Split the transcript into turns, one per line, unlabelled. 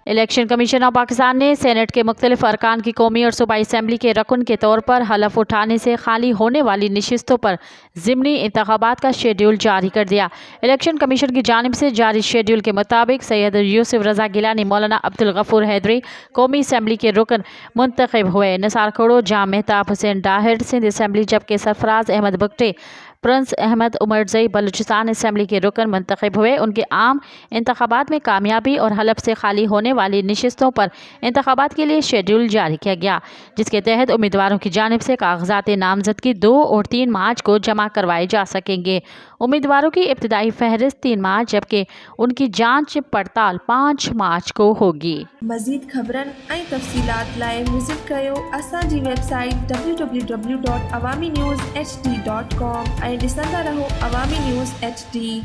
Election commission of Pakistan ने senate के मुख्तलिफ अरकान की कौमी और सूबाई असम्बली के रकुन के तौर पर हलफ उठाने से खाली होने वाली नशिस्तों पर ज़िमनी इंतखाबात का शेड्यूल जारी कर दिया। इलेक्शन कमीशन की जानिब से जारी शेड्यूल के मुताबिक सैयद यूसुफ रजा गिलानी, मौलाना अब्दुल गफूर हैदरी कौमी असम्बली के रुकन मुंतखब हुए। निसार खड़ो, जाम मेहताब हुसैन डाहिर सिंध असम्बली, जबकि सरफराज अहमद बुगटी प्रिंस अहमद उमरजई बलूचिस्तान असम्बली के रुकन मुंतखब हुए। उनके आम इंतखाबात में कामयाबी और हलफ से खाली होने वाली नशिस्तों पर इंतखाबात के लिए शेड्यूल जारी किया गया, जिसके तहत उम्मीदवारों की जानिब से कागजात नामजदगी 2 और 3 मार्च को जमा करवाए जा सकेंगे। उम्मीदवारों की इब्तदाई फहरिस्त 3 मार्च जबकि उनकी जांच पड़ताल 5 मार्च को होगी।
मज़ीद ख़बरन ऐं तफ़सीलात लाइ विज़िट कयो असांजी वेबसाइट www.awamiNewsHD.com ऐं ॾिसंदा रहो अवामी न्यूज़ HD।